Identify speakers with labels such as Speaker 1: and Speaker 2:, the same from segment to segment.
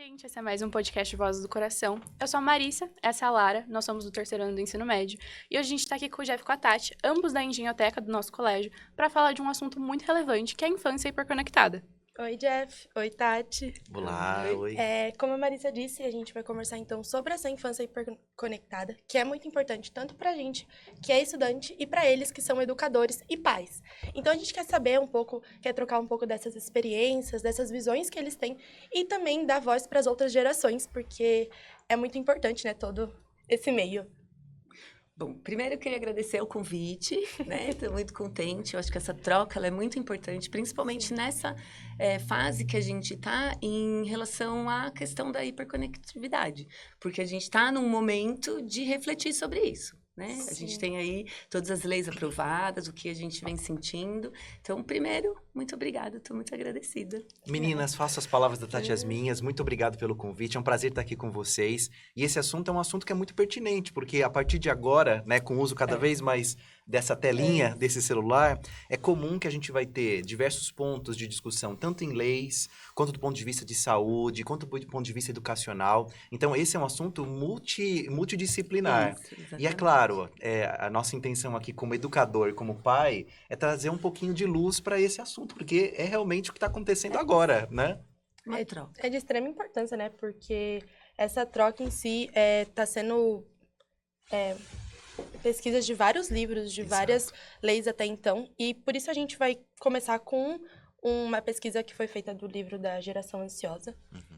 Speaker 1: gente, esse é mais um podcast Vozes do Coração. Eu sou a Marissa, essa é a Lara, nós somos do terceiro ano do ensino médio. E hoje a gente tá aqui com o Jeff e com a Tati, ambos da engenhoteca do nosso colégio, para falar de um assunto muito relevante, que é a infância hiperconectada.
Speaker 2: Oi, Jeff. Oi, Tati.
Speaker 3: Olá, oi.
Speaker 2: Como a Marissa disse, a gente vai conversar então sobre essa infância hiperconectada, que é muito importante tanto pra gente, que é estudante, e pra eles que são educadores e pais. Então a gente quer saber um pouco, quer trocar um pouco dessas experiências, dessas visões que eles têm e também dar voz para as outras gerações, porque é muito importante, né, todo esse meio.
Speaker 4: Bom, primeiro eu queria agradecer o convite, né? Estou muito contente. Eu acho que essa troca ela é muito importante, principalmente nessa fase que a gente está em relação à questão da hiperconectividade. Porque a gente está num momento de refletir sobre isso, né?
Speaker 2: Sim.
Speaker 4: A gente tem aí todas as leis aprovadas, o que a gente vem sentindo. Então, primeiro, muito obrigada, estou muito agradecida.
Speaker 3: Meninas, faço as palavras da Tati as minhas. Muito obrigado pelo convite. É um prazer estar aqui com vocês. E esse assunto é um assunto que é muito pertinente, porque a partir de agora, né, com o uso cada vez mais dessa telinha, desse celular, é comum que a gente vai ter diversos pontos de discussão, tanto em leis, quanto do ponto de vista de saúde, quanto do ponto de vista educacional. Então, esse é um assunto multidisciplinar.
Speaker 4: Isso,
Speaker 3: E é claro, a nossa intenção aqui como educador e como pai é trazer um pouquinho de luz para esse assunto, porque é realmente o que está acontecendo agora, né?
Speaker 4: Uma troca.
Speaker 2: É de extrema importância, né, porque essa troca em si está sendo pesquisas de vários livros, de
Speaker 3: Exato.
Speaker 2: várias leis até então, e por isso a gente vai começar com uma pesquisa que foi feita do livro da Geração Ansiosa.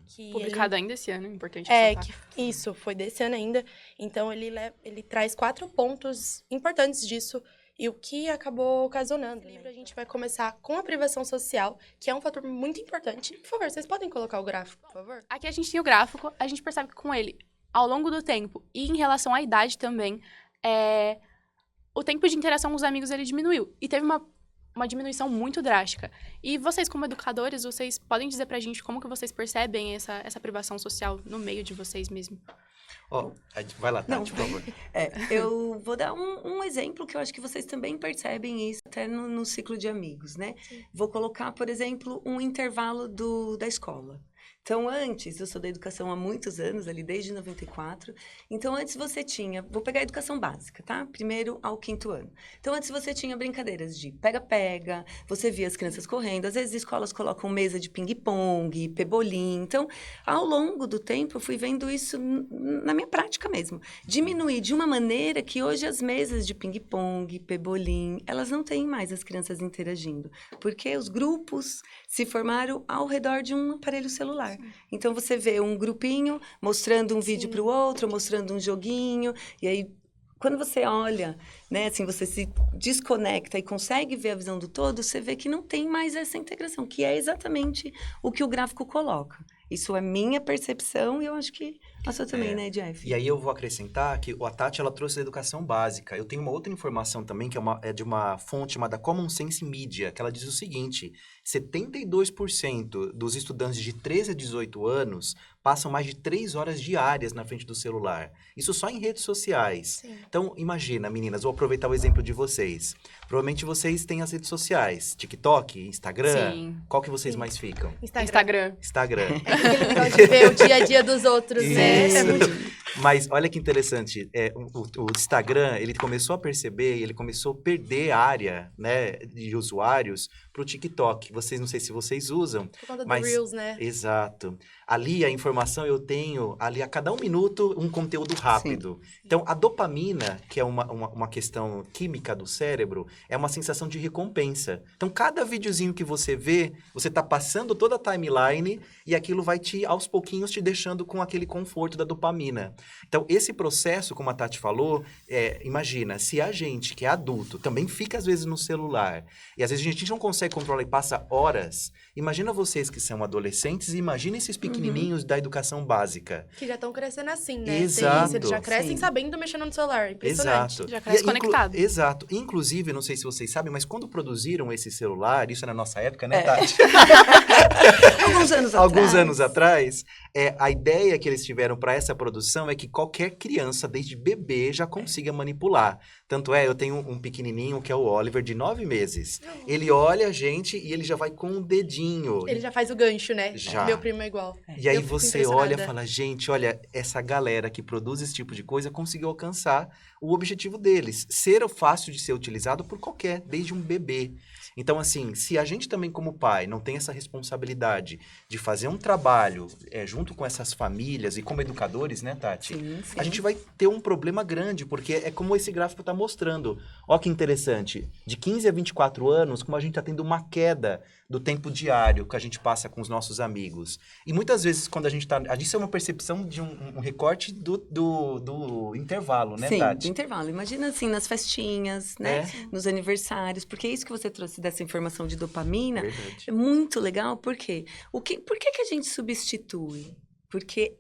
Speaker 2: Que
Speaker 1: Publicado ainda esse ano, importante ressaltar.
Speaker 2: Isso, foi desse ano ainda. Então, ele traz 4 pontos importantes disso e o que acabou ocasionando. No livro, a gente vai começar com a privação social, que é um fator muito importante. Por favor, vocês podem colocar o gráfico, por favor?
Speaker 1: Aqui a gente tem o gráfico, a gente percebe que com ele, ao longo do tempo, e em relação à idade também, o tempo de interação com os amigos, ele diminuiu. E teve uma diminuição muito drástica. E vocês, como educadores, vocês podem dizer pra gente como que vocês percebem essa privação social no meio de vocês mesmo?
Speaker 3: Vai lá, Tati, por favor.
Speaker 4: Eu vou dar um exemplo que eu acho que vocês também percebem isso até no ciclo de amigos, né?
Speaker 2: Sim.
Speaker 4: Vou colocar, por exemplo, um intervalo da escola. Então, antes, eu sou da educação há muitos anos, ali desde 94. Então, antes você tinha... Vou pegar a educação básica, tá? Primeiro ao 5º ano. Então, antes você tinha brincadeiras de pega-pega, você via as crianças correndo. Às vezes, escolas colocam mesa de ping-pong, pebolim. Então, ao longo do tempo, eu fui vendo isso na minha prática mesmo. Diminuir de uma maneira que hoje as mesas de ping-pong, pebolim, elas não têm mais as crianças interagindo. Porque os grupos se formaram ao redor de um aparelho celular. Então, você vê um grupinho mostrando um vídeo para o outro, mostrando um joguinho, e aí, quando você olha, né, assim, você se desconecta e consegue ver a visão do todo, você vê que não tem mais essa integração, que é exatamente o que o gráfico coloca. Isso é minha percepção e eu acho que a sua também, né, Jeff?
Speaker 3: E aí eu vou acrescentar que a Tati, ela trouxe a educação básica. Eu tenho uma outra informação também, que é de uma fonte chamada Common Sense Media, que ela diz o seguinte: 72% dos estudantes de 13 a 18 anos passam mais de 3 horas diárias na frente do celular. Isso só em redes sociais.
Speaker 2: Sim.
Speaker 3: Então, imagina, meninas, vou aproveitar o exemplo de vocês. Provavelmente vocês têm as redes sociais, TikTok, Instagram.
Speaker 1: Sim.
Speaker 3: Qual que vocês
Speaker 2: Sim.
Speaker 3: mais ficam?
Speaker 1: Instagram.
Speaker 3: Instagram.
Speaker 2: Aquele negócio de ver o dia a dia dos outros, né?
Speaker 3: Isso.
Speaker 2: É muito...
Speaker 3: Mas olha que interessante, o Instagram, ele começou a perceber, ele começou a perder área, né, de usuários para o TikTok. Vocês, não sei se vocês usam,
Speaker 2: Por conta do
Speaker 3: mas...
Speaker 2: Reels, né?
Speaker 3: Exato. Ali a informação eu tenho, ali a cada 1 minuto, um conteúdo rápido.
Speaker 4: Sim.
Speaker 3: Então, a dopamina, que é uma questão química do cérebro, é uma sensação de recompensa. Então, cada videozinho que você vê, você está passando toda a timeline e aquilo vai aos pouquinhos, te deixando com aquele conforto da dopamina. Então, esse processo, como a Tati falou, imagina, se a gente, que é adulto, também fica às vezes no celular, e às vezes a gente não consegue controlar e passa horas, imagina vocês que são adolescentes e imagina esses pequenininhos da educação básica.
Speaker 2: Que já estão crescendo assim, né?
Speaker 3: Exato.
Speaker 2: Eles já crescem
Speaker 4: Sim.
Speaker 2: sabendo mexer no celular. Impressionante.
Speaker 3: Exato.
Speaker 1: Já cresce conectado.
Speaker 3: Exato. Inclusive, não sei se vocês sabem, mas quando produziram esse celular, isso é na nossa época, né, Tati?
Speaker 4: Alguns anos atrás.
Speaker 3: Alguns anos atrás, a ideia que eles tiveram para essa produção é que qualquer criança, desde bebê, já consiga manipular. Tanto eu tenho um pequenininho que é o Oliver, de 9 meses. Ele olha a gente e ele já vai com o dedinho.
Speaker 2: Ele já faz o gancho, né?
Speaker 3: Já.
Speaker 2: Meu primo é igual.
Speaker 3: E aí
Speaker 2: Eu fico
Speaker 3: você olha e
Speaker 2: impressionada.
Speaker 3: fala, gente, olha, essa galera que produz esse tipo de coisa conseguiu alcançar o objetivo deles. Ser fácil de ser utilizado por qualquer, desde um bebê. Então, assim, se a gente também como pai não tem essa responsabilidade de fazer um trabalho junto com essas famílias e como educadores, né, Tati?
Speaker 4: Sim, sim.
Speaker 3: A gente vai ter um problema grande, porque é como esse gráfico está mostrando. Ó que interessante, de 15 a 24 anos, como a gente está tendo uma queda do tempo diário que a gente passa com os nossos amigos. E muitas vezes, quando a gente está... Isso é uma percepção de um recorte do intervalo, né,
Speaker 4: Sim,
Speaker 3: Tati?
Speaker 4: do intervalo. Imagina assim, nas festinhas, né? Nos aniversários, porque é isso que você trouxe dessa informação de dopamina.
Speaker 3: Verdade.
Speaker 4: É muito legal, por quê? Por que a gente substitui? Porque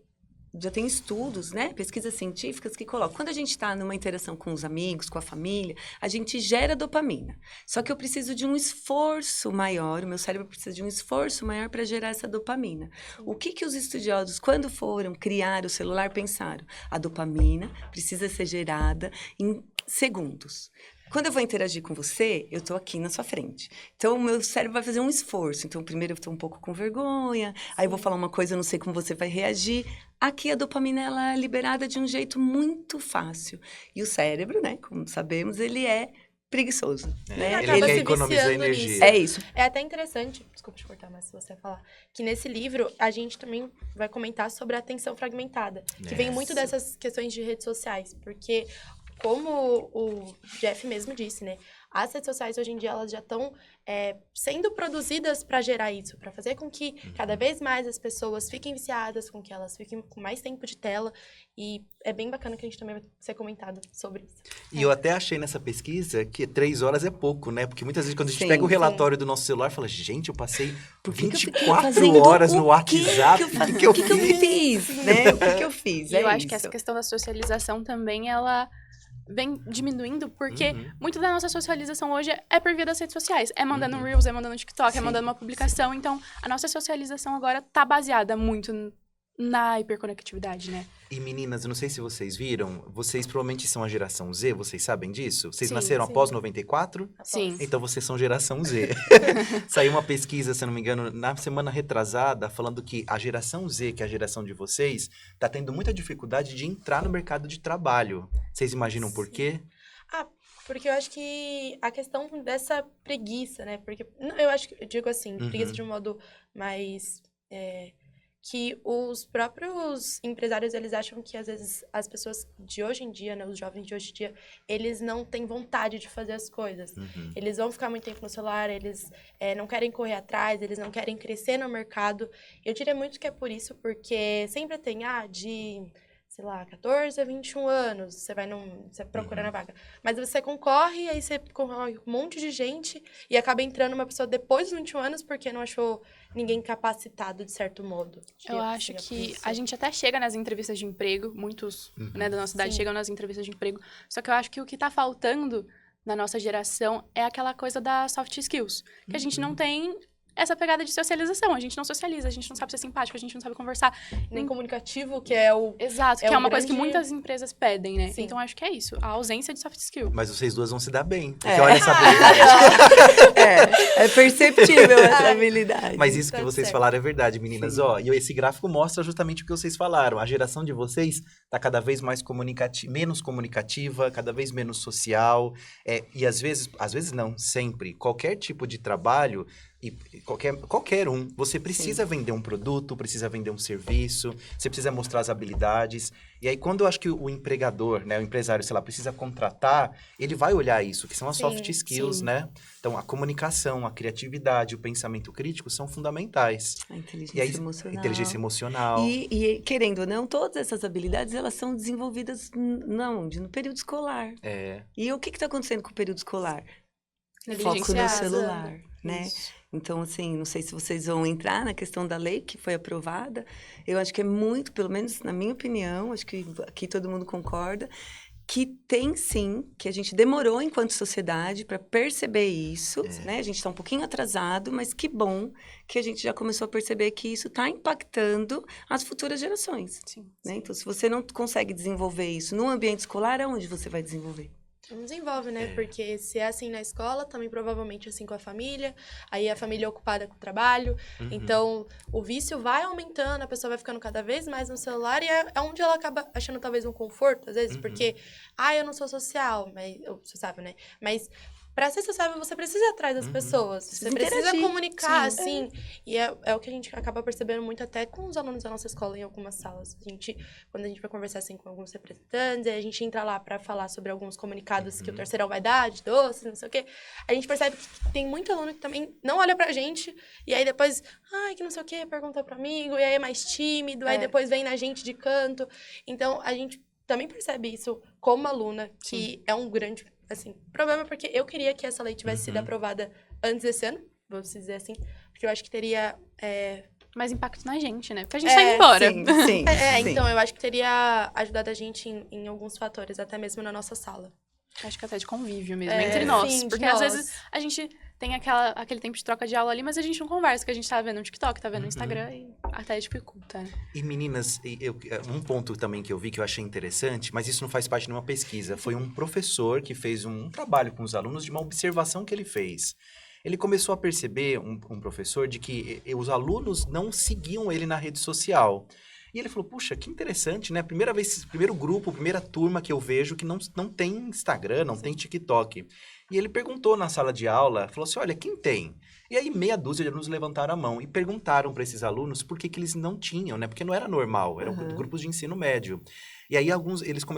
Speaker 4: já tem estudos, né? Pesquisas científicas que colocam. Quando a gente está numa interação com os amigos, com a família, a gente gera dopamina. Só que eu preciso de um esforço maior, o meu cérebro precisa de um esforço maior para gerar essa dopamina. O que os estudiosos, quando foram criar o celular, pensaram? A dopamina precisa ser gerada em segundos. Quando eu vou interagir com você, eu estou aqui na sua frente. Então, o meu cérebro vai fazer um esforço. Então, primeiro eu estou um pouco com vergonha, aí eu vou falar uma coisa, eu não sei como você vai reagir. Aqui a dopamina ela é liberada de um jeito muito fácil. E o cérebro, né, como sabemos, ele é preguiçoso. Né?
Speaker 2: Ele acaba
Speaker 3: quer
Speaker 2: se
Speaker 3: economizar
Speaker 2: viciando
Speaker 3: energia.
Speaker 2: nisso.
Speaker 4: É isso.
Speaker 2: É até interessante, desculpa te cortar, mas se você falar, que nesse livro a gente também vai comentar sobre a atenção fragmentada, que vem muito dessas questões de redes sociais, porque como o Jeff mesmo disse, né, as redes sociais hoje em dia elas já estão sendo produzidas para gerar isso, para fazer com que cada vez mais as pessoas fiquem viciadas, com que elas fiquem com mais tempo de tela, e é bem bacana que a gente também vai ser comentado sobre isso.
Speaker 3: E eu até achei nessa pesquisa que 3 horas é pouco, né? Porque muitas vezes quando a gente
Speaker 4: Sim,
Speaker 3: pega o relatório do nosso celular, fala, gente, eu passei
Speaker 4: Por que que eu fiquei
Speaker 3: 24
Speaker 4: fazendo
Speaker 3: horas no
Speaker 4: o
Speaker 3: WhatsApp,
Speaker 4: O que eu fiz, né? O que eu fiz?
Speaker 1: E eu acho que
Speaker 4: isso.
Speaker 1: essa questão da socialização também, ela vem diminuindo, porque muito da nossa socialização hoje é por via das redes sociais. É mandando um Reels, é mandando um TikTok,
Speaker 4: Sim,
Speaker 1: é mandando uma publicação. Então, a nossa socialização agora tá baseada muito na hiperconectividade, né?
Speaker 3: E meninas, eu não sei se vocês viram, vocês provavelmente são a geração Z, vocês sabem disso? Vocês
Speaker 2: Sim,
Speaker 3: nasceram
Speaker 2: sim.
Speaker 3: após 94?
Speaker 1: Sim.
Speaker 3: Então vocês são geração Z. Saiu uma pesquisa, se eu não me engano, na semana retrasada, falando que a geração Z, que é a geração de vocês, tá tendo muita dificuldade de entrar no mercado de trabalho. Vocês imaginam por quê?
Speaker 2: Porque eu acho que a questão dessa preguiça, né? Porque eu acho que eu digo assim, preguiça de um modo mais que os próprios empresários, eles acham que, às vezes, as pessoas de hoje em dia, né, os jovens de hoje em dia, eles não têm vontade de fazer as coisas. Eles vão ficar muito tempo no celular, eles não querem correr atrás, eles não querem crescer no mercado. Eu diria muito que é por isso, porque sempre tem, de... sei lá, 14 a 21 anos, você procura na vaga. Mas você concorre, aí você concorre com um monte de gente e acaba entrando uma pessoa depois dos 21 anos porque não achou ninguém capacitado, de certo modo.
Speaker 1: Eu acho que a gente até chega nas entrevistas de emprego, muitos né, da nossa idade chegam nas entrevistas de emprego, só que eu acho que o que tá faltando na nossa geração é aquela coisa das soft skills, que a gente não tem essa pegada de socialização. A gente não socializa, a gente não sabe ser simpático, a gente não sabe conversar.
Speaker 2: Nem comunicativo, que é o...
Speaker 1: Exato, que
Speaker 2: é
Speaker 1: é
Speaker 2: um
Speaker 1: uma coisa que
Speaker 2: grande-
Speaker 1: muitas empresas pedem, né?
Speaker 2: Sim.
Speaker 1: Então, acho que é isso. A ausência de soft skill.
Speaker 3: Mas vocês duas vão se dar bem. Porque olha essa habilidade.
Speaker 4: É perceptível essa habilidade.
Speaker 3: Mas isso que
Speaker 2: Tá
Speaker 3: vocês
Speaker 2: certo.
Speaker 3: falaram é verdade, meninas.
Speaker 4: Sim.
Speaker 3: Ó, e esse gráfico mostra justamente o que vocês falaram. A geração de vocês tá cada vez mais menos comunicativa, cada vez menos social. E às vezes não, sempre. Qualquer tipo de trabalho, e qualquer um, você precisa vender um produto, precisa vender um serviço, você precisa mostrar as habilidades. E aí, quando eu acho que o empregador, né, o empresário, sei lá, precisa contratar, ele vai olhar isso, que são as
Speaker 2: Sim,
Speaker 3: soft skills,
Speaker 1: sim.
Speaker 3: né? Então, a comunicação, a criatividade, o pensamento crítico são fundamentais.
Speaker 4: A inteligência
Speaker 3: E aí,
Speaker 4: emocional.
Speaker 3: inteligência emocional.
Speaker 4: E, querendo ou não, todas essas habilidades, elas são desenvolvidas no período escolar. E o que está acontecendo com o período escolar? Foco no
Speaker 1: Negligenciado.
Speaker 4: celular, né?
Speaker 1: Isso.
Speaker 4: Então, assim, não sei se vocês vão entrar na questão da lei que foi aprovada. Eu acho que é muito, pelo menos na minha opinião, acho que aqui todo mundo concorda, que tem sim, que a gente demorou enquanto sociedade para perceber isso, né? A gente está um pouquinho atrasado, mas que bom que a gente já começou a perceber que isso está impactando as futuras gerações.
Speaker 1: Sim.
Speaker 4: Né? Então, se você não consegue desenvolver isso no ambiente escolar, aonde você vai desenvolver?
Speaker 2: Não desenvolve, né? Porque se é assim na escola, também provavelmente assim com a família. Aí a família é ocupada com o trabalho. Então, o vício vai aumentando, a pessoa vai ficando cada vez mais no celular. E é onde ela acaba achando talvez um conforto, às vezes. Porque, eu não sou social, mas sociável, né? Mas pra ser sociável, você precisa ir atrás das pessoas. Você precisa
Speaker 4: interagir.
Speaker 2: comunicar, assim. E é o que a gente acaba percebendo muito até com os alunos da nossa escola em algumas salas. Quando a gente vai conversar assim com alguns representantes, aí a gente entra lá pra falar sobre alguns comunicados que o terceirão vai dar, de doces, não sei o quê. A gente percebe que tem muito aluno que também não olha pra gente, e aí depois, que não sei o quê, pergunta pro amigo, e aí é mais tímido, aí depois vem na gente de canto. Então, a gente também percebe isso como aluna, que é um grande, assim, problema, porque eu queria que essa lei tivesse sido aprovada antes desse ano, vamos dizer assim, porque eu acho que teria...
Speaker 1: Mais impacto na gente, né? Porque a gente tá indo embora.
Speaker 4: Sim.
Speaker 2: Então, eu acho que teria ajudado a gente em alguns fatores, até mesmo na nossa sala.
Speaker 1: Acho que até de convívio mesmo, entre nós.
Speaker 2: Sim,
Speaker 1: porque às vezes a gente tem aquele tempo de troca de aula ali, mas a gente não conversa, que a gente tá vendo no TikTok, tá vendo no Instagram e até dificulta, né?
Speaker 3: E meninas, um ponto também que eu vi que eu achei interessante, mas isso não faz parte de uma pesquisa, foi um professor que fez um trabalho com os alunos de uma observação que ele fez. Ele começou a perceber, um professor, de que os alunos não seguiam ele na rede social. E ele falou, puxa, que interessante, né? Primeiro grupo, primeira turma que eu vejo que não tem Instagram, não tem TikTok. E ele perguntou na sala de aula, falou assim, olha, quem tem? E aí meia dúzia de alunos levantaram a mão e perguntaram para esses alunos por que eles não tinham, né? Porque não era normal, eram grupos de ensino médio. E aí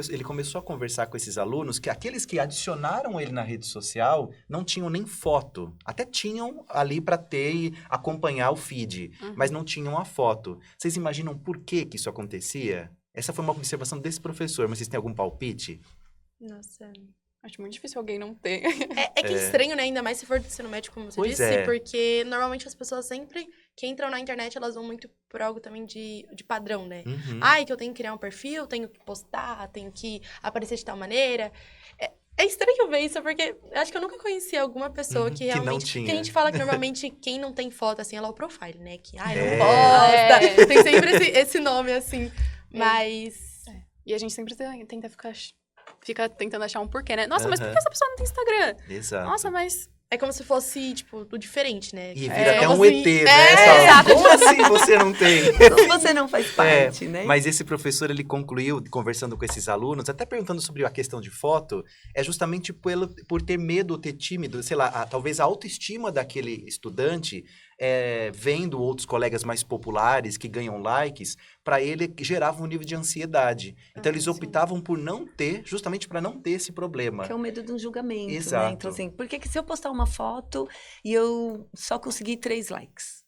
Speaker 3: ele começou a conversar com esses alunos que aqueles que adicionaram ele na rede social não tinham nem foto. Até tinham ali para ter e acompanhar o feed, mas não tinham a foto. Vocês imaginam por que isso acontecia? Essa foi uma observação desse professor, mas vocês têm algum palpite?
Speaker 2: Nossa...
Speaker 1: Acho muito difícil alguém não ter.
Speaker 2: É que é estranho, né? Ainda mais se for do ensino médio, como você disse. Porque normalmente as pessoas sempre que entram na internet, elas vão muito por algo também de padrão, né? Que eu tenho que criar um perfil, tenho que postar, tenho que aparecer de tal maneira. É estranho ver isso, porque eu acho que eu nunca conheci alguma pessoa que realmente...
Speaker 3: não tinha.
Speaker 2: Que a gente fala que normalmente quem não tem foto, assim, é low profile, né? Que, não posta. Tem sempre esse nome, assim. Mas...
Speaker 1: E a gente sempre tenta fica tentando achar um porquê, né? Nossa, mas por que essa pessoa não tem Instagram?
Speaker 3: Exato.
Speaker 1: Nossa, mas...
Speaker 2: É como se fosse, tipo, o diferente, né?
Speaker 3: E vira até um
Speaker 2: assim,
Speaker 3: ET, né?
Speaker 1: exato.
Speaker 3: Como assim você não tem?
Speaker 4: Você não faz parte, né?
Speaker 3: Mas esse professor, ele concluiu, conversando com esses alunos, até perguntando sobre a questão de foto, é justamente por ter medo ou ter tímido, sei lá, talvez a autoestima daquele estudante, vendo outros colegas mais populares que ganham likes, para ele gerava um nível de ansiedade. Então, eles optavam por não ter, justamente para não ter esse problema.
Speaker 4: Que é o medo de um julgamento,
Speaker 3: Exato.
Speaker 4: né? Então, assim, por que se eu postar uma foto e eu só consegui 3 likes?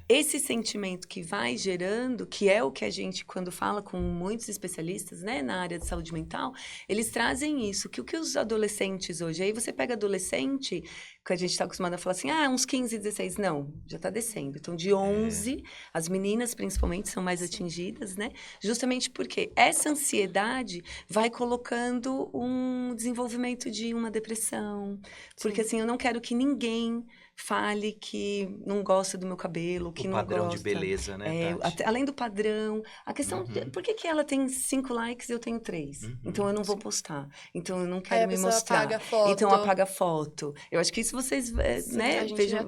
Speaker 4: Esse sentimento que vai gerando, que é o que a gente, quando fala com muitos especialistas, né, na área de saúde mental, eles trazem isso, que o que os adolescentes hoje, aí você pega adolescente, que a gente está acostumado a falar assim, uns 15, 16, não, já está descendo. Então, de 11, as meninas principalmente são mais atingidas, né, justamente porque essa ansiedade vai colocando um desenvolvimento de uma depressão, porque assim, eu não quero que ninguém fale que não gosta do meu cabelo, que não gosta. O
Speaker 3: padrão de beleza, né, Tati?
Speaker 4: Além do padrão, a questão de por que ela tem 5 likes e eu tenho 3? Então, eu não vou postar. Então, eu não quero me mostrar.
Speaker 2: Apaga a foto.
Speaker 4: Então, apaga a foto. Eu acho que isso vocês, né,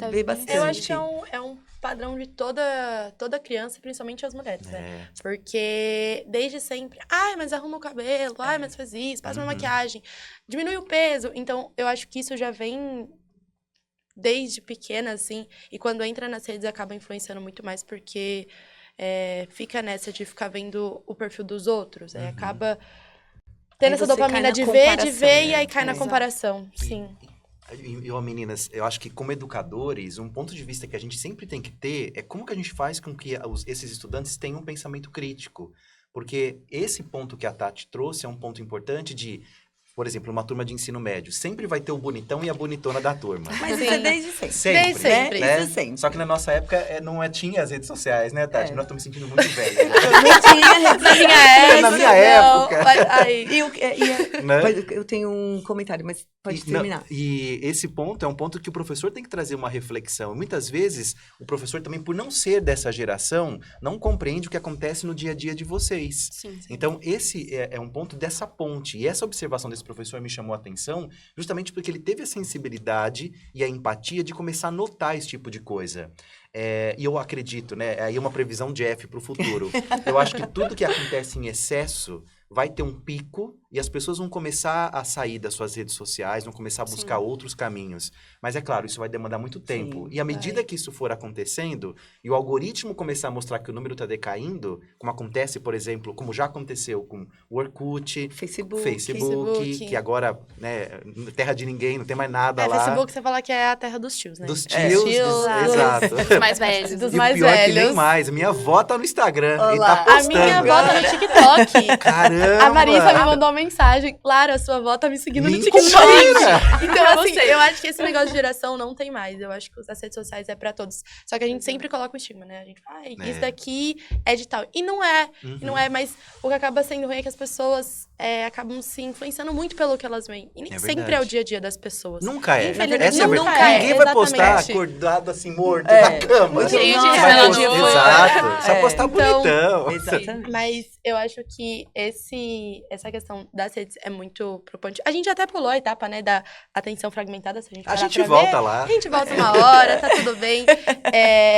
Speaker 4: vê bastante.
Speaker 2: Eu acho que é um padrão de toda criança, principalmente as mulheres, né? Porque desde sempre, mas arruma o cabelo, mas faz isso, faz uma maquiagem, diminui o peso. Então, eu acho que isso já vem desde pequena, assim, e quando entra nas redes acaba influenciando muito mais, porque fica nessa de ficar vendo o perfil dos outros, acaba tendo essa dopamina de ver, e aí cai na comparação, sim.
Speaker 3: E, meninas, eu acho que como educadores, um ponto de vista que a gente sempre tem que ter é como que a gente faz com que esses estudantes tenham um pensamento crítico, porque esse ponto que a Tati trouxe é um ponto importante de... por exemplo, uma turma de ensino médio, sempre vai ter o bonitão e a bonitona da turma.
Speaker 4: Mas isso é desde sempre.
Speaker 3: Sempre,
Speaker 2: Desde sempre.
Speaker 3: né?
Speaker 4: Isso sempre.
Speaker 3: Só que na nossa época não tinha as redes sociais, né, Tati?
Speaker 4: É.
Speaker 3: Nós estamos me sentindo muito velho.
Speaker 4: Não tinha rede
Speaker 2: Na minha
Speaker 3: Na
Speaker 2: época.
Speaker 3: minha época.
Speaker 2: Aí,
Speaker 3: Né?
Speaker 4: Eu tenho um comentário, mas pode terminar.
Speaker 3: E esse ponto é um ponto que o professor tem que trazer uma reflexão. Muitas vezes, o professor também, por não ser dessa geração, não compreende o que acontece no dia a dia de vocês.
Speaker 1: Sim.
Speaker 3: Então, esse é um ponto dessa ponte. E essa observação desse professor me chamou a atenção justamente porque ele teve a sensibilidade e a empatia de começar a notar esse tipo de coisa. E eu acredito, né? Aí é uma previsão de F para o futuro. Eu acho que tudo que acontece em excesso vai ter um pico e as pessoas vão começar a sair das suas redes sociais, vão começar a buscar outros caminhos. Mas é claro, isso vai demandar muito tempo.
Speaker 4: Sim,
Speaker 3: E à medida que isso for acontecendo e o algoritmo começar a mostrar que o número está decaindo, como acontece, por exemplo, como já aconteceu com o Orkut,
Speaker 2: Facebook.
Speaker 3: que agora, né, terra de ninguém, não tem mais nada lá.
Speaker 2: Facebook, você fala que é a terra dos tios, né?
Speaker 3: Dos
Speaker 2: É.
Speaker 3: tios,
Speaker 2: Tios,
Speaker 3: exato.
Speaker 1: Os mais velhos.
Speaker 2: Dos
Speaker 3: E
Speaker 2: mais
Speaker 3: o pior é que
Speaker 2: velhos.
Speaker 3: nem mais. Minha avó tá no Instagram e
Speaker 4: Olá.
Speaker 3: tá
Speaker 2: A
Speaker 3: postando.
Speaker 2: minha avó tá no TikTok.
Speaker 3: Caramba!
Speaker 2: A Marisa me mandou uma mensagem. Lara, sua avó tá me seguindo no
Speaker 3: Mentira!
Speaker 2: TikTok. Então,
Speaker 1: Pra
Speaker 2: assim,
Speaker 1: você.
Speaker 2: eu acho que esse negócio de geração não tem mais. Eu acho que as redes sociais é pra todos. Só que a gente sempre coloca o estigma, né? A gente fala, isso daqui é de tal. E não é. Não é, mas o que acaba sendo ruim é que as pessoas acabam se influenciando muito pelo que elas veem. E nem sempre
Speaker 3: verdade.
Speaker 2: é o dia a dia das pessoas.
Speaker 3: Nunca é.
Speaker 2: Infelizmente,
Speaker 3: Essa é a
Speaker 2: nunca
Speaker 3: verdade.
Speaker 2: é,
Speaker 3: Ninguém vai postar
Speaker 2: exatamente.
Speaker 3: acordado assim, morto,
Speaker 4: É.
Speaker 3: na cama.
Speaker 1: Cheio de
Speaker 3: Vai
Speaker 1: estrela
Speaker 3: postar-
Speaker 1: no olho.
Speaker 3: Exato. Só
Speaker 4: É.
Speaker 3: postar
Speaker 2: Então,
Speaker 3: bonitão.
Speaker 4: Exatamente.
Speaker 2: Mas eu acho que essa questão das redes é muito preocupante. A gente até pulou a etapa, né, da atenção fragmentada, se a gente
Speaker 3: A
Speaker 2: parar
Speaker 3: gente
Speaker 2: pra
Speaker 3: volta
Speaker 2: ver.
Speaker 3: lá.
Speaker 2: A gente volta uma hora, tá tudo bem.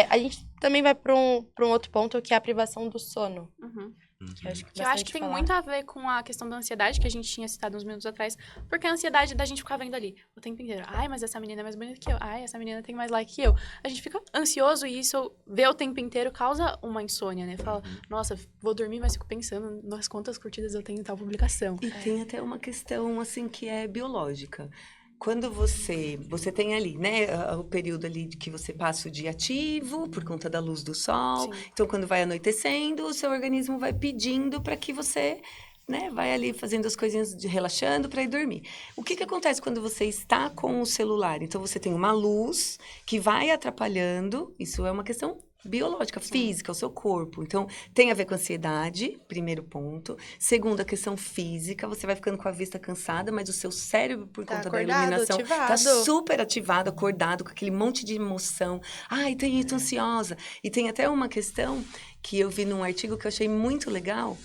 Speaker 2: A gente também vai pra um outro ponto, que é a privação do sono.
Speaker 1: Uhum.
Speaker 2: Que eu acho que,
Speaker 1: Que eu acho que tem muito a ver com a questão da ansiedade, que a gente tinha citado uns minutos atrás. Porque a ansiedade da gente ficar vendo ali o tempo inteiro. Ai, mas essa menina é mais bonita que eu. Ai, essa menina tem mais like que eu. A gente fica ansioso e isso, ver o tempo inteiro, causa uma insônia, né? Fala, nossa, vou dormir, mas fico pensando nas quantas curtidas eu tenho em tal publicação.
Speaker 4: E tem até uma questão, assim, que é biológica. Quando você tem ali, né, o período ali de que você passa o dia ativo por conta da luz do sol.
Speaker 1: Sim.
Speaker 4: Então, quando vai anoitecendo, o seu organismo vai pedindo para que você, né, vai ali fazendo as coisinhas, relaxando para ir dormir. O que acontece quando você está com o celular? Então, você tem uma luz que vai atrapalhando, isso é uma questão biológica, física, o seu corpo. Então, tem a ver com ansiedade, primeiro ponto. Segundo, a questão física, você vai ficando com a vista cansada, mas o seu cérebro, por
Speaker 2: Tá
Speaker 4: conta da
Speaker 2: acordado,
Speaker 4: iluminação,
Speaker 2: ativado.
Speaker 4: tá super ativado, acordado, com aquele monte de emoção. Ai, tô ansiosa. E tem até uma questão que eu vi num artigo que eu achei muito legal.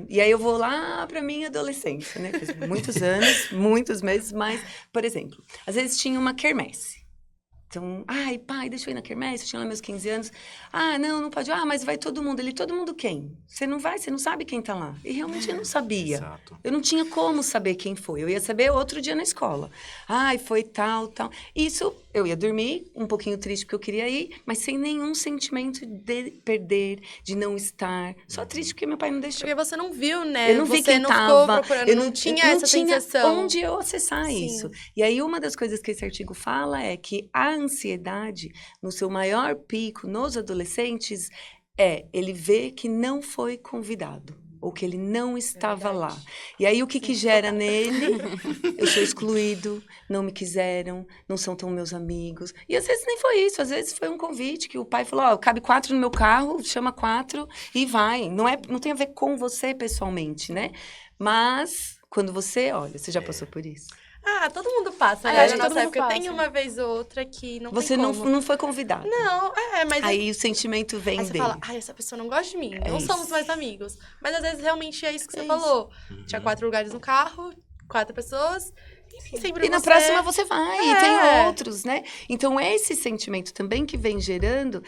Speaker 4: E aí eu vou lá para minha adolescência, né? Faz muitos anos, muitos meses, mas, por exemplo, às vezes tinha uma quermesse. Então, ai, pai, deixa eu ir na quermesse, eu tinha lá meus 15 anos. Ah, não pode. Ah, mas vai todo mundo. Ele, todo mundo quem? Você não vai, você não sabe quem tá lá. E realmente eu não sabia.
Speaker 3: Exato.
Speaker 4: Eu não tinha como saber quem foi. Eu ia saber outro dia na escola. Ai, foi tal. Isso, eu ia dormir, um pouquinho triste porque eu queria ir, mas sem nenhum sentimento de perder, de não estar. Só triste porque meu pai não deixou.
Speaker 2: Porque você não viu, né?
Speaker 4: Eu não vi
Speaker 2: você
Speaker 4: quem
Speaker 2: não
Speaker 4: tava.
Speaker 2: ficou procurando,
Speaker 4: Eu
Speaker 2: não tinha
Speaker 4: eu
Speaker 2: essa sensação.
Speaker 4: onde eu acessar
Speaker 2: Sim.
Speaker 4: isso. E aí, uma das coisas que esse artigo fala é que a ansiedade, no seu maior pico nos adolescentes, ele vê que não foi convidado. Ou que ele não estava lá. E aí, o que gera nele? Eu sou excluído, não me quiseram, não são tão meus amigos. E às vezes nem foi isso, às vezes foi um convite que o pai falou, ó, cabe 4 no meu carro, chama 4 e vai. Não tem a ver com você pessoalmente, né? Mas, quando você, olha, você já passou por isso?
Speaker 2: Ah, todo mundo passa,
Speaker 1: Ah,
Speaker 2: né?
Speaker 1: acho
Speaker 2: Na
Speaker 1: que todo
Speaker 2: nossa
Speaker 1: mundo
Speaker 2: época
Speaker 1: passa.
Speaker 2: tem uma vez ou outra que não
Speaker 4: Você
Speaker 2: tem
Speaker 4: não,
Speaker 2: como.
Speaker 4: não foi convidado.
Speaker 2: Não, mas...
Speaker 4: Aí o sentimento vem
Speaker 2: Aí você
Speaker 4: dele.
Speaker 2: fala, essa pessoa não gosta de mim, não
Speaker 4: isso.
Speaker 2: somos mais amigos. Mas às vezes realmente é isso que você
Speaker 4: É
Speaker 2: falou. Tinha 4 lugares no carro, 4 pessoas, e sempre
Speaker 4: E na
Speaker 2: você...
Speaker 4: próxima você vai, e tem
Speaker 2: É.
Speaker 4: outros, né? Então, esse sentimento também que vem gerando,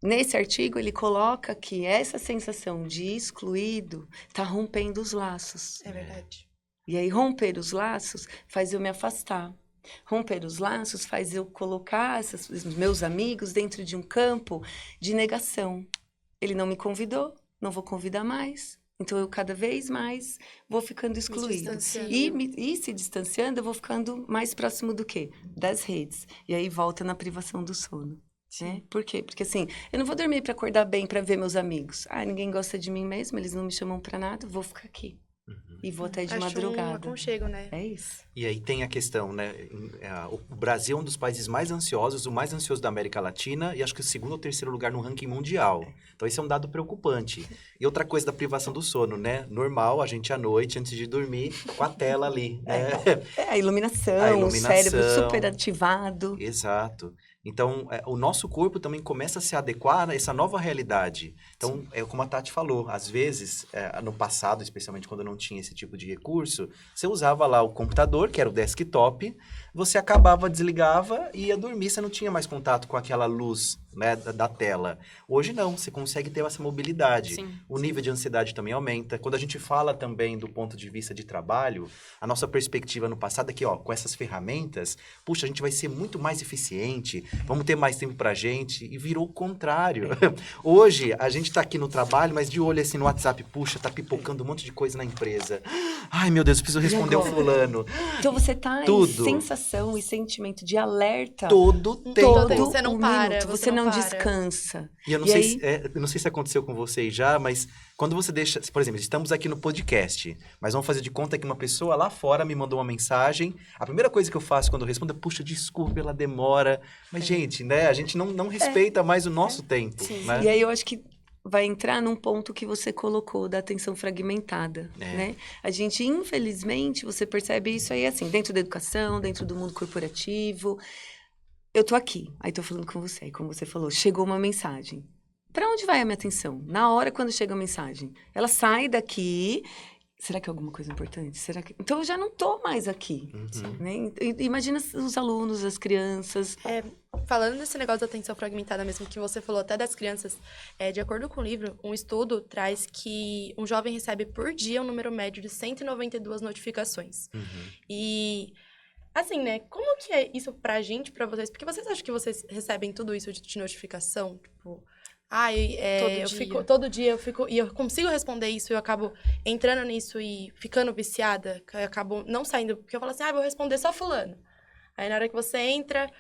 Speaker 4: nesse artigo, ele coloca que essa sensação de excluído tá rompendo os laços.
Speaker 2: É verdade.
Speaker 4: E aí, romper os laços faz eu me afastar. Romper os laços faz eu colocar os meus amigos dentro de um campo de negação. Ele não me convidou, não vou convidar mais. Então, eu cada vez mais vou ficando excluído.
Speaker 2: distanciando.
Speaker 4: E se distanciando, eu vou ficando mais próximo do quê? Das redes. E aí, volta na privação do sono. Né? Por quê? Porque assim, eu não vou dormir para acordar bem, para ver meus amigos. Ah, ninguém gosta de mim mesmo, eles não me chamam para nada, vou ficar aqui. e vou até de
Speaker 2: Acho um
Speaker 4: madrugada.
Speaker 2: aconchego, né?
Speaker 4: É isso.
Speaker 3: E aí tem a questão, né? O Brasil é um dos países mais ansiosos, o mais ansioso da América Latina, e acho que o segundo ou terceiro lugar no ranking mundial. Então, esse é um dado preocupante. E outra coisa da privação do sono, né? Normal, a gente à noite, antes de dormir, com a tela ali, né?
Speaker 4: A iluminação,
Speaker 3: A
Speaker 4: o cérebro
Speaker 3: iluminação.
Speaker 4: super ativado.
Speaker 3: Exato. Então, o nosso corpo também começa a se adequar a essa nova realidade. Então, é como a Tati falou, às vezes, no passado, especialmente quando não tinha esse tipo de recurso, você usava lá o computador, que era o desktop, você acabava, desligava e ia dormir, você não tinha mais contato com aquela luz, né, da tela. Hoje não, você consegue ter essa mobilidade.
Speaker 1: Sim.
Speaker 3: O nível de ansiedade também aumenta. Quando a gente fala também do ponto de vista de trabalho, a nossa perspectiva no passado é que, ó, com essas ferramentas, puxa, a gente vai ser muito mais eficiente, vamos ter mais tempo pra gente, e virou o contrário. Hoje, a gente tá aqui no trabalho, mas de olho assim no WhatsApp, puxa, tá pipocando um monte de coisa na empresa. Ai, meu Deus, eu preciso responder o
Speaker 4: agora?
Speaker 3: fulano.
Speaker 4: Então você tá
Speaker 3: Tudo.
Speaker 4: em sensação e sentimento de alerta
Speaker 3: Todo tempo.
Speaker 2: Todo tempo. Você não
Speaker 4: o
Speaker 2: para,
Speaker 4: minuto.
Speaker 2: você
Speaker 4: Você
Speaker 2: não
Speaker 4: não
Speaker 2: para.
Speaker 4: descansa.
Speaker 3: E eu não,
Speaker 4: E
Speaker 3: sei
Speaker 4: aí-
Speaker 3: se, eu não sei se aconteceu com vocês já, mas quando você deixa... Por exemplo, estamos aqui no podcast, mas vamos fazer de conta que uma pessoa lá fora me mandou uma mensagem. A primeira coisa que eu faço quando eu respondo é, puxa, desculpa pela demora. Mas, gente, né? A gente não respeita mais o nosso tempo,
Speaker 1: Sim.
Speaker 3: né?
Speaker 4: E aí eu acho que vai entrar num ponto que você colocou da atenção fragmentada,
Speaker 3: É.
Speaker 4: né? A gente, infelizmente, você percebe isso aí assim, dentro da educação, dentro do mundo corporativo. Eu tô aqui, aí tô falando com você, aí como você falou, chegou uma mensagem. Pra onde vai a minha atenção? Na hora quando chega a mensagem. Ela sai daqui. Será que é alguma coisa importante? Será que... Então eu já não tô mais aqui.
Speaker 3: Uhum.
Speaker 4: Né? Imagina os alunos, as crianças.
Speaker 2: Falando desse negócio da atenção fragmentada mesmo, que você falou até das crianças, de acordo com o livro, um estudo traz que um jovem recebe por dia um número médio de 192 notificações.
Speaker 3: Uhum.
Speaker 2: E, assim, né, como que é isso pra gente, pra vocês? Porque vocês acham que vocês recebem tudo isso de notificação? Tipo, todo dia eu fico, e eu consigo responder isso, eu acabo entrando nisso e ficando viciada, que eu acabo não saindo, porque eu falo assim, vou responder só fulano. Aí na hora que você entra,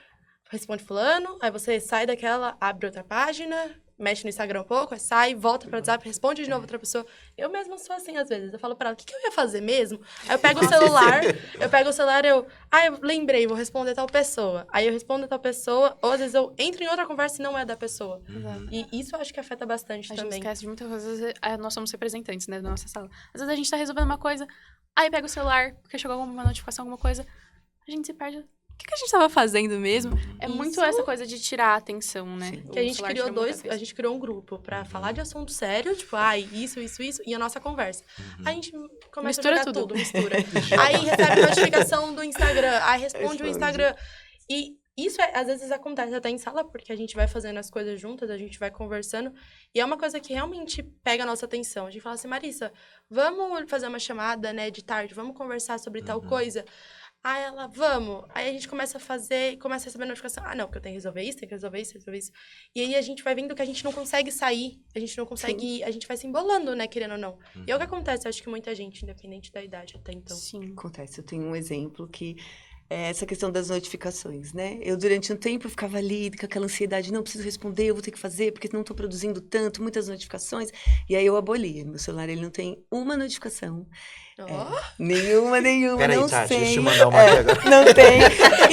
Speaker 2: responde fulano, aí você sai daquela, abre outra página, mexe no Instagram um pouco, aí sai, volta pro WhatsApp, responde de novo outra pessoa. Eu mesma sou assim, às vezes. Eu falo pra ela, o que eu ia fazer mesmo? Aí eu pego o celular, eu lembrei, vou responder tal pessoa. Aí eu respondo tal pessoa, ou às vezes eu entro em outra conversa e não é da pessoa.
Speaker 3: Uhum.
Speaker 2: E isso eu acho que afeta bastante
Speaker 1: A gente
Speaker 2: também.
Speaker 1: esquece de muitas coisas. Às vezes, nós somos representantes, né, da nossa sala. Às vezes a gente tá resolvendo uma coisa, aí pega o celular, porque chegou alguma notificação, alguma coisa, a gente se perde. O que a gente tava fazendo mesmo? É muito
Speaker 2: Isso.
Speaker 1: essa coisa de tirar a atenção, né?
Speaker 4: Sim.
Speaker 1: O
Speaker 2: Que a gente
Speaker 1: celular
Speaker 2: criou
Speaker 1: tira muita
Speaker 2: a gente criou um grupo pra falar de assunto sério, tipo, isso, e a nossa conversa. A gente começa
Speaker 1: Mistura
Speaker 2: a jogar
Speaker 1: tudo.
Speaker 2: mistura. Aí recebe notificação do Instagram, aí responde o
Speaker 4: Responde.
Speaker 2: Instagram. E isso, às vezes, acontece até em sala, porque a gente vai fazendo as coisas juntas, a gente vai conversando, e é uma coisa que realmente pega a nossa atenção. A gente fala assim, Marissa, vamos fazer uma chamada, né, de tarde, vamos conversar sobre tal coisa. Aí ela, vamos. Aí a gente começa a fazer, começa a receber notificação. Não, porque eu tenho que resolver isso, tenho que resolver isso, resolver isso. E aí a gente vai vendo que a gente não consegue sair, a gente não consegue, a gente vai se embolando, né, querendo ou não. E é o que acontece, acho que muita gente, independente da idade até então.
Speaker 1: Sim.
Speaker 4: Acontece, eu tenho um exemplo que é essa questão das notificações, né? Eu, durante um tempo, eu ficava ali com aquela ansiedade, não preciso responder, eu vou ter que fazer, porque não estou produzindo tanto, muitas notificações. E aí eu aboli. Meu celular, ele não tem uma notificação. Nenhuma,
Speaker 3: Peraí,
Speaker 4: não
Speaker 3: Tati,
Speaker 4: sei.
Speaker 3: deixa eu mandar uma aqui agora.
Speaker 4: Não tem.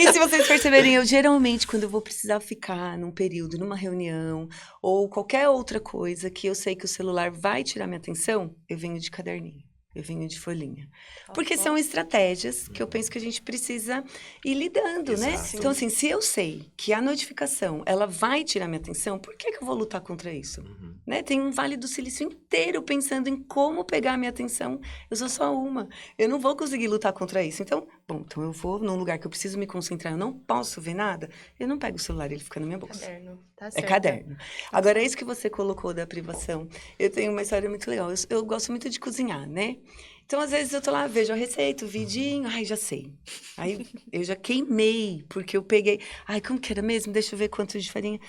Speaker 4: E se vocês perceberem, eu geralmente, quando eu vou precisar ficar num período, numa reunião, ou qualquer outra coisa que eu sei que o celular vai tirar minha atenção, eu venho de caderninho. Eu venho de folhinha. Porque são estratégias que eu penso que a gente precisa ir lidando, né?
Speaker 3: Exato.
Speaker 4: Então, assim, se eu sei que a notificação, ela vai tirar minha atenção, por que eu vou lutar contra isso?
Speaker 3: Uhum.
Speaker 4: Né? Tem um Vale do Silício inteiro pensando em como pegar a minha atenção. Eu sou só uma. Eu não vou conseguir lutar contra isso. Então, então eu vou num lugar que eu preciso me concentrar, eu não posso ver nada, eu não pego o celular, ele fica na minha bolsa.
Speaker 2: Caderno, tá
Speaker 4: É
Speaker 2: certo.
Speaker 4: caderno. Agora, é isso que você colocou da privação. Eu tenho uma história muito legal. Eu gosto muito de cozinhar, né? Então, às vezes, eu tô lá, vejo a receita, o vidinho, já sei. Aí, eu já queimei, porque eu peguei... como que era mesmo? Deixa eu ver quanto de farinha.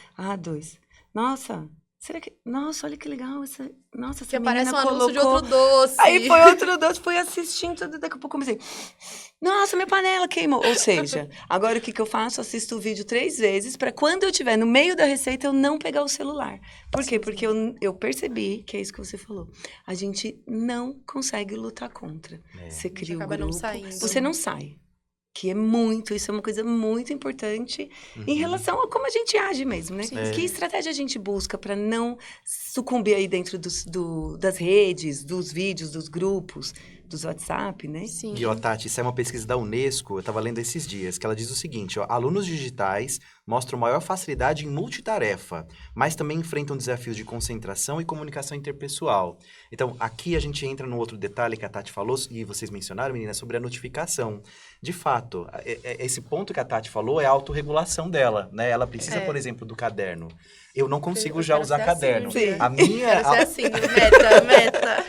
Speaker 4: 2. Nossa, será que... Nossa, olha que legal essa... Nossa,
Speaker 2: Que
Speaker 4: essa menina
Speaker 2: aparece um anúncio de
Speaker 4: colocou...
Speaker 2: outro doce.
Speaker 4: Aí foi outro doce, fui assistindo, daqui a pouco comecei... Nossa, minha panela queimou. Ou seja, agora o que eu faço? Assisto o vídeo 3 vezes para quando eu estiver no meio da receita eu não pegar o celular. Por quê? Porque eu percebi, que é isso que você falou, a gente não consegue lutar contra. Você cria o
Speaker 2: acaba não
Speaker 4: grupo,
Speaker 2: saindo.
Speaker 4: você não sai. Que é muito, isso é uma coisa muito importante em relação a como a gente age mesmo, né? Que estratégia a gente busca para não sucumbir aí dentro das redes, dos vídeos, dos grupos, dos WhatsApp, né?
Speaker 1: Sim.
Speaker 3: E, ó, Tati, isso é uma pesquisa da Unesco, eu estava lendo esses dias, que ela diz o seguinte, ó, alunos digitais mostram maior facilidade em multitarefa, mas também enfrentam desafios de concentração e comunicação interpessoal. Então, aqui a gente entra no outro detalhe que a Tati falou, e vocês mencionaram, meninas, sobre a notificação. De fato, esse ponto que a Tati falou é a autorregulação dela, né? Ela precisa, por exemplo, do caderno. Eu não consigo já usar caderno.
Speaker 2: Assim,
Speaker 3: A minha...
Speaker 2: Quero ser assim, meta.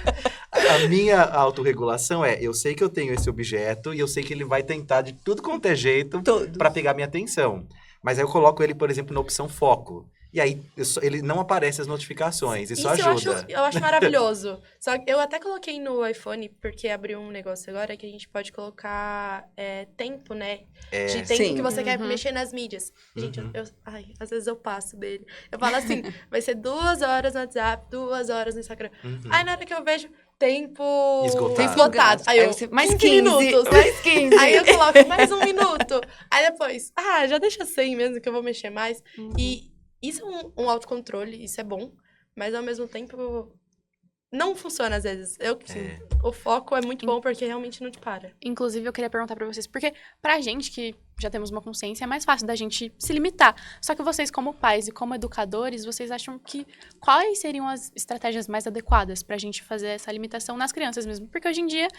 Speaker 3: A minha autorregulação eu sei que eu tenho esse objeto e eu sei que ele vai tentar de tudo quanto é jeito para pegar minha atenção. Mas aí eu coloco ele, por exemplo, na opção foco. E aí ele não aparece as notificações. Isso ajuda.
Speaker 2: Eu acho maravilhoso. Só que eu até coloquei no iPhone, porque abriu um negócio agora que a gente pode colocar tempo, né? De tempo que você quer mexer nas mídias. Gente, às vezes eu passo dele. Eu falo assim, vai ser 2 horas no WhatsApp, 2 horas no Instagram. Aí na hora que eu vejo tempo esgotado. Aí eu,
Speaker 4: mais
Speaker 2: 15 minutos.
Speaker 4: Mais 15.
Speaker 2: Aí eu coloco mais 1 minuto. Aí depois, já deixa 100 mesmo, que eu vou mexer mais. E isso é um autocontrole, isso é bom. Mas ao mesmo tempo, não funciona às vezes. O foco é muito bom porque realmente não te para.
Speaker 1: Inclusive, eu queria perguntar pra vocês, porque pra gente que já temos uma consciência, é mais fácil da gente se limitar. Só que vocês, como pais e como educadores, vocês acham que quais seriam as estratégias mais adequadas pra gente fazer essa limitação nas crianças mesmo? Porque hoje em dia,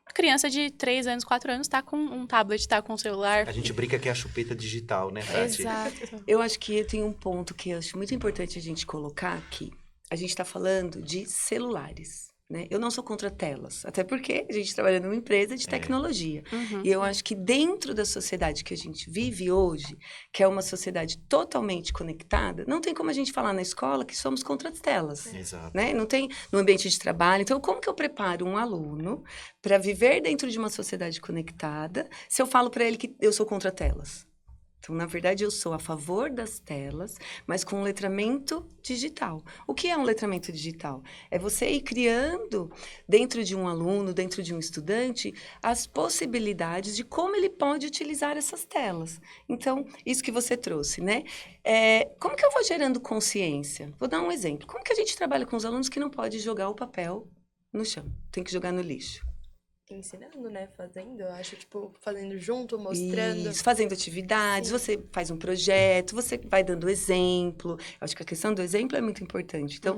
Speaker 1: a criança de 3 anos, 4 anos tá com um tablet, tá com um celular.
Speaker 3: A gente brinca que é a chupeta digital, né, Tati?
Speaker 1: Exato.
Speaker 4: Eu acho que tem um ponto que eu acho muito importante a gente colocar aqui. A gente está falando de celulares, né? Eu não sou contra telas, até porque a gente trabalha numa empresa de tecnologia. E eu acho que dentro da sociedade que a gente vive hoje, que é uma sociedade totalmente conectada, não tem como a gente falar na escola que somos contra as telas.
Speaker 3: Exato.
Speaker 4: Né? Não tem no ambiente de trabalho. Então, como que eu preparo um aluno para viver dentro de uma sociedade conectada se eu falo para ele que eu sou contra telas? Então, na verdade, eu sou a favor das telas, mas com um letramento digital. O que é um letramento digital? É você ir criando, dentro de um aluno, dentro de um estudante, as possibilidades de como ele pode utilizar essas telas. Então, isso que você trouxe, né? Como que eu vou gerando consciência? Vou dar um exemplo. Como que a gente trabalha com os alunos que não pode jogar o papel no chão? Tem que jogar no lixo.
Speaker 2: Ensinando, né? Fazendo, eu acho, fazendo junto, mostrando.
Speaker 4: Isso, fazendo atividades, você faz um projeto, você vai dando exemplo. Eu acho que a questão do exemplo é muito importante. Então,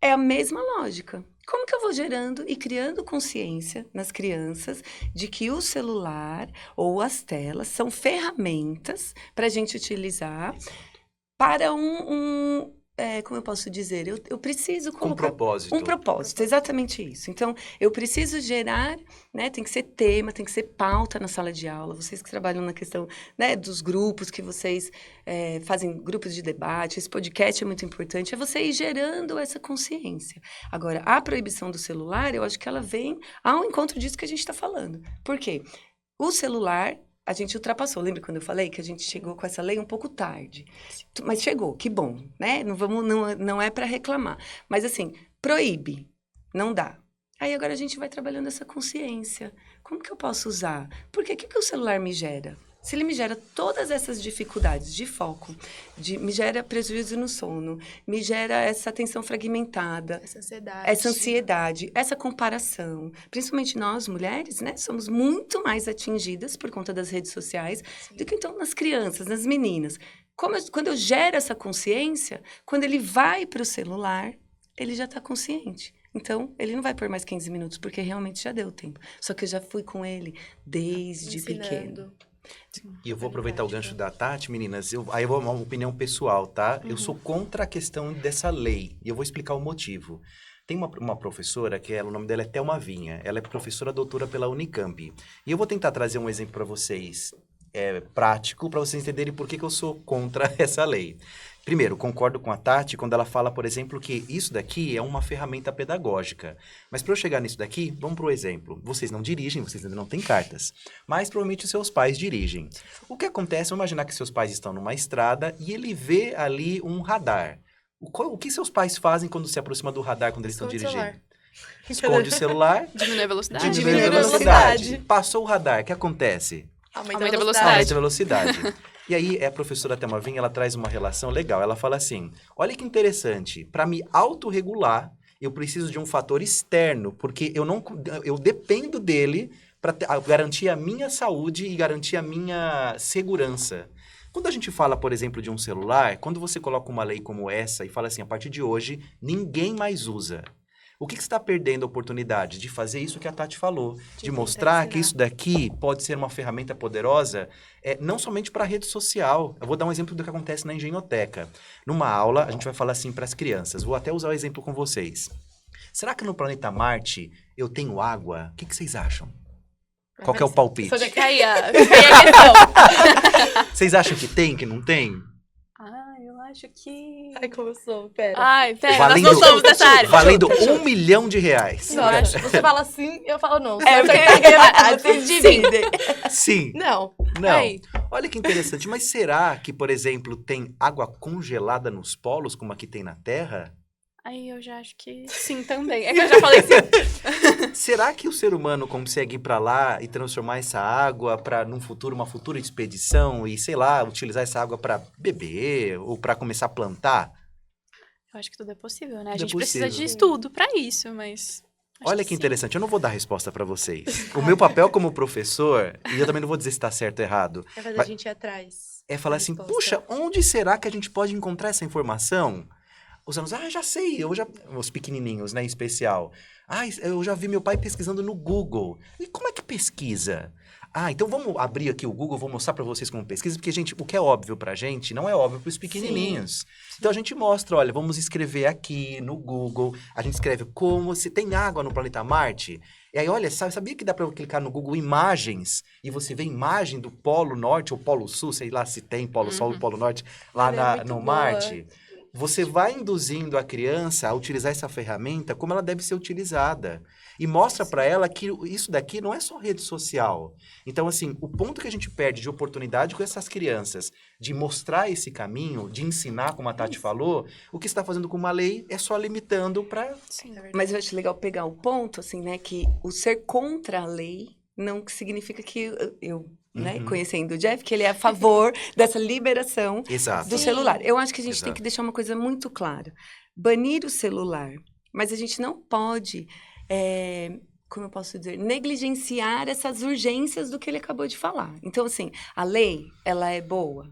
Speaker 4: é a mesma lógica. Como que eu vou gerando e criando consciência nas crianças de que o celular ou as telas são ferramentas para a gente utilizar para como eu posso dizer? Eu preciso colocar...
Speaker 3: Com propósito.
Speaker 4: Um propósito, exatamente isso. Então, eu preciso gerar, né? Tem que ser tema, tem que ser pauta na sala de aula. Vocês que trabalham na questão, né, dos grupos, que vocês fazem grupos de debate, esse podcast é muito importante, é você ir gerando essa consciência. Agora, a proibição do celular, eu acho que ela vem ao encontro disso que a gente está falando. Por quê? O celular... A gente ultrapassou. Lembra quando eu falei que a gente chegou com essa lei um pouco tarde? Mas chegou, que bom, né? Não é para reclamar. Mas assim, proíbe, não dá. Aí agora a gente vai trabalhando essa consciência. Como que eu posso usar? Porque o que o celular me gera? Se ele me gera todas essas dificuldades de foco, me gera prejuízo no sono, me gera essa atenção fragmentada, essa ansiedade, essa comparação. Principalmente nós, mulheres, né? Somos muito mais atingidas por conta das redes sociais do que então nas crianças, nas meninas. Quando eu gero essa consciência, quando ele vai para o celular, ele já está consciente. Então, ele não vai por mais 15 minutos, porque realmente já deu tempo. Só que eu já fui com ele desde pequeno.
Speaker 3: E eu vou aproveitar o gancho da Tati, meninas. Aí eu vou uma opinião pessoal, tá? Eu sou contra a questão dessa lei. E eu vou explicar o motivo. Tem uma professora que o nome dela é Thelma Vinha. Ela é professora doutora pela Unicamp. E eu vou tentar trazer um exemplo para vocês prático, para vocês entenderem por que eu sou contra essa lei. Primeiro, concordo com a Tati quando ela fala, por exemplo, que isso daqui é uma ferramenta pedagógica. Mas para eu chegar nisso daqui, vamos para o exemplo. Vocês não dirigem, vocês ainda não têm cartas, mas provavelmente os seus pais dirigem. O que acontece, vamos imaginar que seus pais estão numa estrada e ele vê ali um radar. O que seus pais fazem quando se aproxima do radar, quando eles estão
Speaker 2: Esconde o
Speaker 3: dirigindo?
Speaker 2: celular.
Speaker 3: Esconde o celular,
Speaker 1: Diminui a velocidade.
Speaker 3: diminui a velocidade. Passou o radar, o que acontece?
Speaker 2: Aumenta
Speaker 1: Aumenta
Speaker 2: a
Speaker 1: a
Speaker 2: velocidade.
Speaker 3: Aumenta a velocidade. E aí, a professora Thelma Vinha, ela traz uma relação legal. Ela fala assim, olha que interessante, para me autorregular, eu preciso de um fator externo, porque eu dependo dele para garantir a minha saúde e garantir a minha segurança. Quando a gente fala, por exemplo, de um celular, quando você coloca uma lei como essa e fala assim, a partir de hoje, ninguém mais usa. O que você está perdendo a oportunidade de fazer isso que a Tati falou, de mostrar que isso daqui pode ser uma ferramenta poderosa, não somente para a rede social. Eu vou dar um exemplo do que acontece na Engenhoteca. Numa aula, a gente vai falar assim para as crianças, vou até usar o exemplo com vocês. Será que no planeta Marte eu tenho água? O que vocês acham? Qual que é o palpite?
Speaker 1: Só que aí a questão.
Speaker 3: Vocês acham que tem, que não tem?
Speaker 1: Eu acho que...
Speaker 2: Ai, como eu sou, pera.
Speaker 1: Ai, pera, nós não somos dessa área.
Speaker 3: Valendo R$1 milhão.
Speaker 2: Nossa, você fala sim, eu falo não.
Speaker 1: Vocês dividem.
Speaker 3: Sim.
Speaker 2: Não.
Speaker 3: Não.
Speaker 1: Aí.
Speaker 3: Olha que interessante. Mas será que, por exemplo, tem água congelada nos polos, como aqui tem na Terra?
Speaker 1: Aí eu já acho que sim também. É que eu já falei sim.
Speaker 3: Será que o ser humano consegue ir para lá e transformar essa água para, num futuro, uma futura expedição e, sei lá, utilizar essa água para beber ou para começar a plantar?
Speaker 1: Eu acho que tudo é possível, né? A
Speaker 3: Tudo é
Speaker 1: gente precisa
Speaker 3: possível.
Speaker 1: de estudo pra isso, mas... acho
Speaker 3: Olha que
Speaker 1: sim.
Speaker 3: interessante, eu não vou dar resposta para vocês. O meu papel como professor, e eu também não vou dizer se está certo ou errado,
Speaker 2: É fazer
Speaker 3: Mas-
Speaker 2: a gente ir atrás.
Speaker 3: é falar
Speaker 2: da
Speaker 3: assim,
Speaker 2: resposta.
Speaker 3: puxa, onde será que a gente pode encontrar essa informação? Os alunos, já sei, os pequenininhos, né, em especial. Eu já vi meu pai pesquisando no Google. E como é que pesquisa? Então vamos abrir aqui o Google, vou mostrar para vocês como pesquisa, porque, gente, o que é óbvio pra gente não é óbvio pros pequenininhos. Então a gente mostra, olha, vamos escrever aqui no Google, a gente escreve como se tem água no planeta Marte. E aí, olha, sabia que dá para eu clicar no Google Imagens e você vê imagem do Polo Norte ou Polo Sul, sei lá se tem Polo Sul ou Polo Norte lá
Speaker 2: Olha, é muito
Speaker 3: no
Speaker 2: boa.
Speaker 3: Marte? Você vai induzindo a criança a utilizar essa ferramenta como ela deve ser utilizada. E mostra para ela que isso daqui não é só rede social. Então, assim, o ponto que a gente perde de oportunidade com essas crianças, de mostrar esse caminho, de ensinar, como a Tati falou, o que está fazendo com uma lei é só limitando para...
Speaker 1: Sim, é verdade.
Speaker 4: Mas eu acho legal pegar o ponto, assim, né? Que o ser contra a lei não significa que eu né,
Speaker 3: Uhum.
Speaker 4: conhecendo o Jeff, que ele é a favor dessa liberação
Speaker 3: Exato.
Speaker 4: do celular. Eu acho que a gente tem
Speaker 3: Exato.
Speaker 4: que deixar uma coisa muito clara. Banir o celular. Mas a gente não pode, como eu posso dizer, negligenciar essas urgências do que ele acabou de falar. Então, assim, a lei, ela é boa?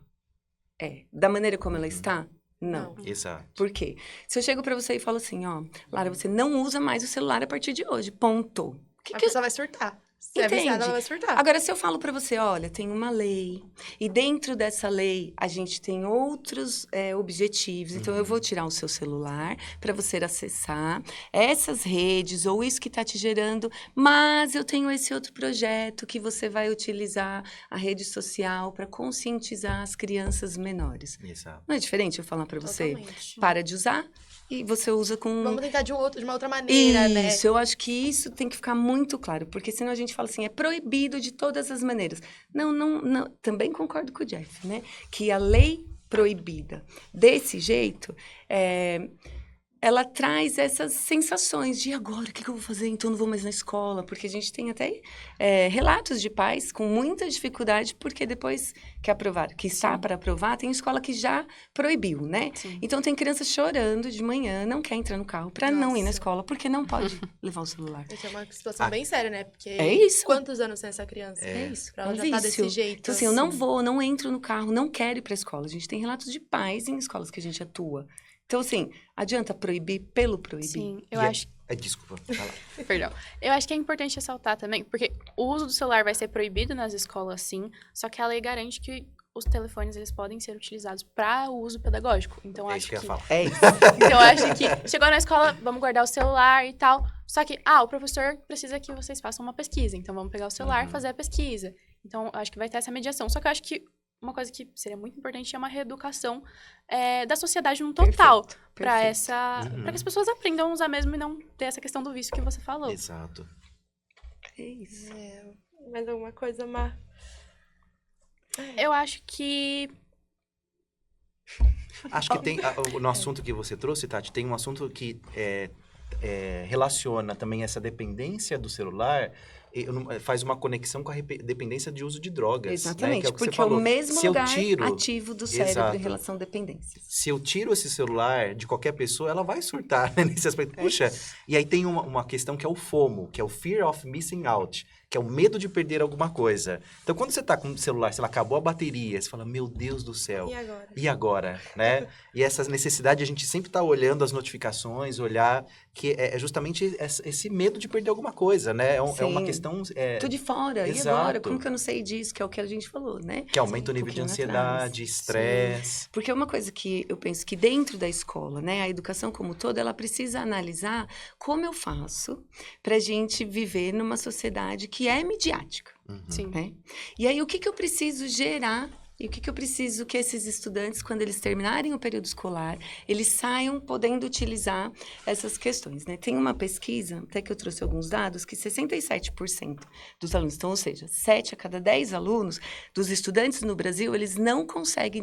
Speaker 4: É. Da maneira como ela está? Não.
Speaker 3: Exato.
Speaker 4: Por quê? Se eu chego pra você e falo assim, ó, Lara, você não usa mais o celular a partir de hoje, ponto.
Speaker 2: A pessoa vai surtar. Se é
Speaker 4: Entende?
Speaker 2: viciada, ela vai surtar.
Speaker 4: Agora, se eu falo pra você, olha, tem uma lei, e dentro dessa lei a gente tem outros objetivos, então eu vou tirar o seu celular para você acessar essas redes ou isso que está te gerando, mas eu tenho esse outro projeto que você vai utilizar a rede social para conscientizar as crianças menores.
Speaker 3: Exato.
Speaker 4: Não é diferente eu falar para você,
Speaker 2: Totalmente.
Speaker 4: para de usar e você usa com...
Speaker 2: Vamos tentar de uma outra maneira, né?
Speaker 4: Isso, eu acho que isso tem que ficar muito claro, porque senão a gente fala assim, é proibido de todas as maneiras. Não, também concordo com o Jeff, né? Que a lei proibida desse jeito, ela traz essas sensações de agora, o que eu vou fazer? Então não vou mais na escola, porque a gente tem até relatos de pais com muita dificuldade, porque depois que está para aprovar, tem escola que já proibiu, né?
Speaker 1: Sim.
Speaker 4: Então tem criança chorando de manhã, não quer entrar no carro para não ir na
Speaker 2: Nossa.
Speaker 4: escola, porque não pode levar o celular.
Speaker 2: Isso é uma situação bem séria, né? Porque
Speaker 4: É isso.
Speaker 2: quantos anos tem essa criança?
Speaker 4: É isso,
Speaker 2: Pra ela
Speaker 4: um
Speaker 2: já tá
Speaker 4: vício.
Speaker 2: desse jeito.
Speaker 4: Então, assim, eu não entro no carro, não quero ir para a escola. A gente tem relatos de pais em escolas que a gente atua. Então, assim, adianta proibir pelo proibir?
Speaker 1: Sim, eu
Speaker 3: E
Speaker 1: acho...
Speaker 3: desculpa, vai lá.
Speaker 1: Perdão. Eu acho que é importante ressaltar também, porque o uso do celular vai ser proibido nas escolas, sim, só que a lei garante que os telefones, eles podem ser utilizados para o uso pedagógico. Então,
Speaker 3: É
Speaker 1: acho
Speaker 3: isso que eu ia
Speaker 1: que...
Speaker 3: falar.
Speaker 4: É isso.
Speaker 1: Então, eu acho que chegou na escola, vamos guardar o celular e tal. Só que, o professor precisa que vocês façam uma pesquisa. Então, vamos pegar o celular e fazer a pesquisa. Então, eu acho que vai ter essa mediação. Só que eu acho que uma coisa que seria muito importante é uma reeducação da sociedade no total. Para
Speaker 4: Perfeito.
Speaker 1: que as pessoas aprendam a usar mesmo e não ter essa questão do vício que você falou.
Speaker 3: Exato.
Speaker 4: É isso.
Speaker 2: Mais alguma coisa, Má?
Speaker 1: Eu acho que
Speaker 3: Acho que tem, no assunto que você trouxe, Tati, tem um assunto que relaciona também essa dependência do celular, faz uma conexão com a dependência de uso de drogas.
Speaker 4: Exatamente,
Speaker 3: né? Que é o que
Speaker 4: porque
Speaker 3: você falou.
Speaker 4: é o mesmo
Speaker 3: Se eu
Speaker 4: lugar
Speaker 3: tiro,
Speaker 4: ativo do cérebro
Speaker 3: Exato.
Speaker 4: em relação a dependências.
Speaker 3: Se eu tiro esse celular de qualquer pessoa, ela vai surtar nesse aspecto. Puxa, e aí tem uma questão que é o FOMO, que é o Fear of Missing Out, que é o medo de perder alguma coisa. Então, quando você tá com o celular, se ela acabou a bateria, você fala, meu Deus do céu.
Speaker 2: E agora?
Speaker 3: E agora, né? E essa necessidade, a gente sempre tá olhando as notificações, olhar, que é justamente esse medo de perder alguma coisa, né? É uma
Speaker 4: Sim.
Speaker 3: questão...
Speaker 4: Tô de fora, e
Speaker 3: Exato.
Speaker 4: agora? Como que eu não sei disso? Que é o que a gente falou, né?
Speaker 3: Que aumenta o nível de
Speaker 4: pouquinho
Speaker 3: ansiedade,
Speaker 4: atrás.
Speaker 3: estresse.
Speaker 4: Porque é uma coisa que eu penso que dentro da escola, né, a educação como toda, ela precisa analisar como eu faço pra gente viver numa sociedade que é midiática,
Speaker 1: sim.
Speaker 4: né? E aí, o que eu preciso gerar e o que eu preciso que esses estudantes, quando eles terminarem o período escolar, eles saiam podendo utilizar essas questões, né? Tem uma pesquisa, até que eu trouxe alguns dados, que 67% dos alunos, então, ou seja, 7 a cada 10 alunos dos estudantes no Brasil, eles não conseguem